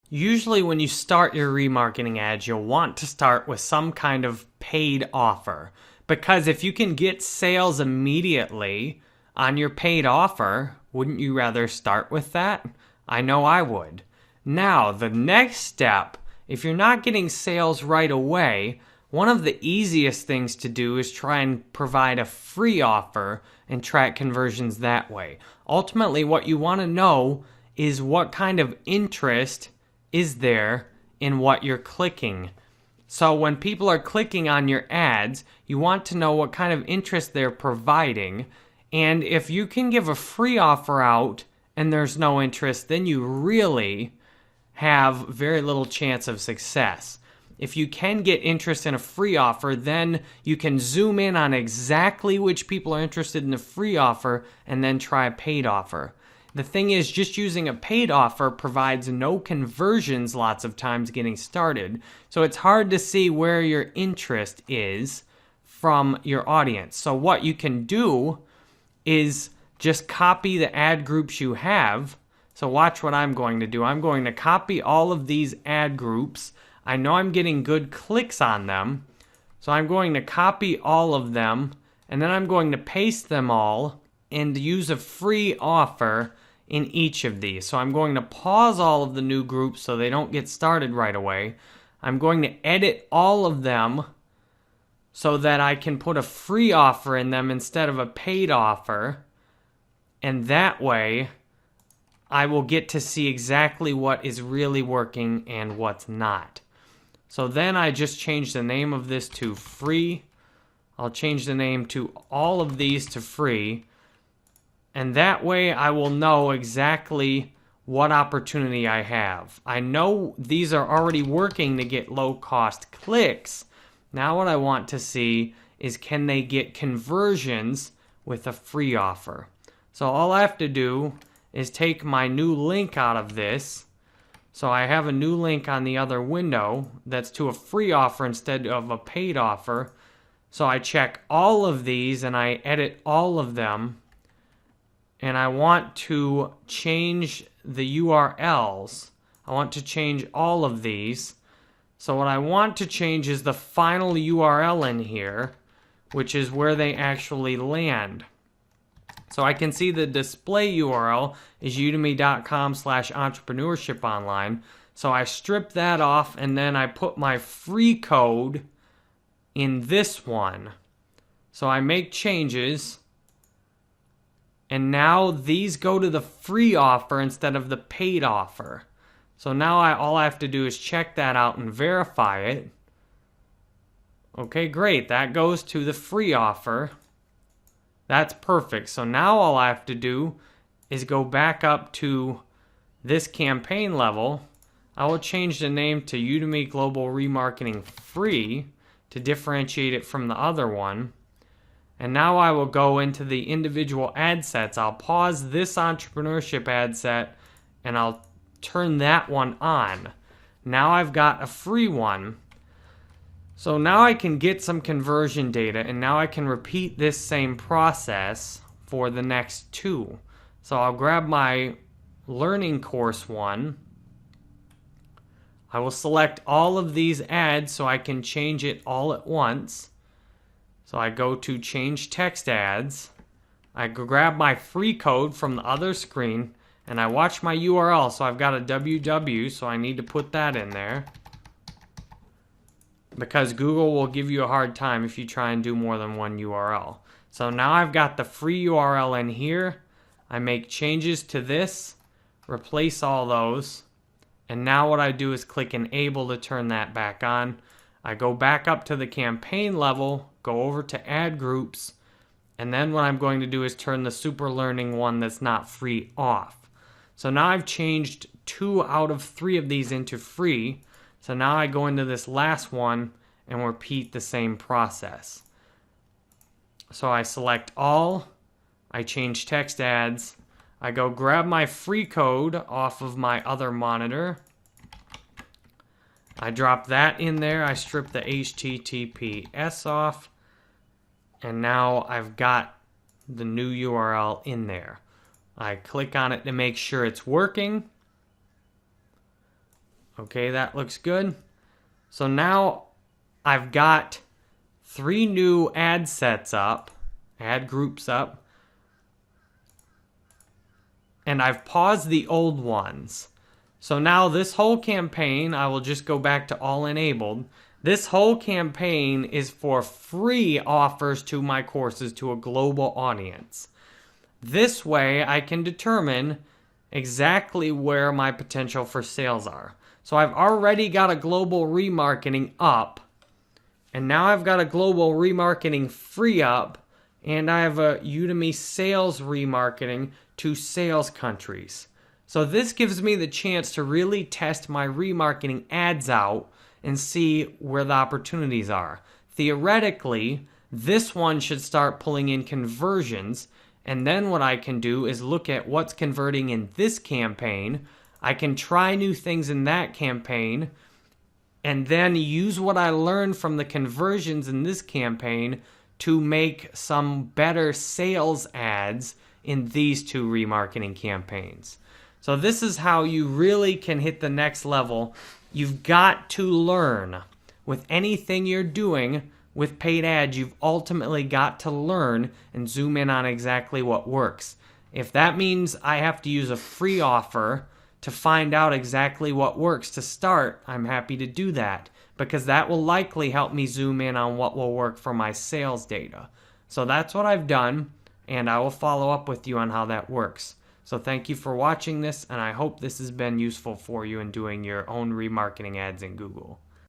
Usually when you start your remarketing ads, you'll want to start with some kind of paid offer. Because if you can get sales immediately on your paid offer, wouldn't you rather start with that? I know I would. Now, the next step, if you're not getting sales right away, one of the easiest things to do is try and provide a free offer and track conversions that way. Ultimately, what you want to know is what kind of interest is there in what you're clicking. So when people are clicking on your ads, you want to know what kind of interest they're providing. And if you can give a free offer out and there's no interest, then you really have very little chance of success. If you can get interest in a free offer, then you can zoom in on exactly which people are interested in the free offer and then try a paid offer. The thing is, just using a paid offer provides no conversions lots of times getting started. So it's hard to see where your interest is from your audience. So what you can do is just copy the ad groups you have. So watch what I'm going to do. I'm going to copy all of these ad groups. I know I'm getting good clicks on them. So I'm going to copy all of them, and then I'm going to paste them all and use a free offer in each of these. So I'm going to pause all of the new groups so they don't get started right away. I'm going to edit all of them so that I can put a free offer in them instead of a paid offer. And that way, I will get to see exactly what is really working and what's not. So then I just change the name of this to free. I'll change the name to all of these to free. And that way I will know exactly what opportunity I have. I know these are already working to get low-cost clicks. Now what I want to see is, can they get conversions with a free offer? So all I have to do is take my new link out of this. So I have a new link on the other window that's to a free offer instead of a paid offer. So I check all of these and I edit all of them. And I want to change the URLs. I want to change all of these. So what I want to change is the final URL in here, which is where they actually land. So I can see the display URL is udemy.com/entrepreneurship-online. So I strip that off and then I put my free code in this one. So I make changes. And now these go to the free offer instead of the paid offer. So now all I have to do is check that out and verify it. Okay, great. That goes to the free offer. That's perfect. So now all I have to do is go back up to this campaign level. I will change the name to Udemy Global Remarketing Free to differentiate it from the other one. And now I will go into the individual ad sets. I'll pause this entrepreneurship ad set and I'll turn that one on. Now I've got a free one. So now I can get some conversion data, and now I can repeat this same process for the next two. So I'll grab my learning course one. I will select all of these ads so I can change it all at once. So I go to change text ads. I grab my free code from the other screen and I watch my URL. So I've got a www, so I need to put that in there, because Google will give you a hard time if you try and do more than one URL. So now I've got the free URL in here. I make changes to this, replace all those, and now what I do is click enable to turn that back on. I go back up to the campaign level, go over to ad groups, and then what I'm going to do is turn the super learning one that's not free off. So now I've changed 2 out of 3 of these into free. So now I go into this last one and repeat the same process. So I select all, I change text ads, I go grab my free code off of my other monitor, I drop that in there, I strip the HTTPS off, and now I've got the new URL in there. I click on it to make sure it's working. Okay, that looks good. So now I've got 3 new ad sets up, ad groups up, and I've paused the old ones. So now this whole campaign, I will just go back to all enabled. This whole campaign is for free offers to my courses to a global audience. This way I can determine exactly where my potential for sales are. So I've already got a global remarketing up, and now I've got a global remarketing free up, and I have a Udemy sales remarketing to sales countries. So this gives me the chance to really test my remarketing ads out and see where the opportunities are. Theoretically, this one should start pulling in conversions, and then what I can do is look at what's converting in this campaign. I can try new things in that campaign, and then use what I learned from the conversions in this campaign to make some better sales ads in these 2 remarketing campaigns. So this is how you really can hit the next level. You've got to learn. With anything you're doing with paid ads, you've ultimately got to learn and zoom in on exactly what works. If that means I have to use a free offer to find out exactly what works to start, I'm happy to do that, because that will likely help me zoom in on what will work for my sales data. So that's what I've done, and I will follow up with you on how that works. So thank you for watching this, and I hope this has been useful for you in doing your own remarketing ads in Google.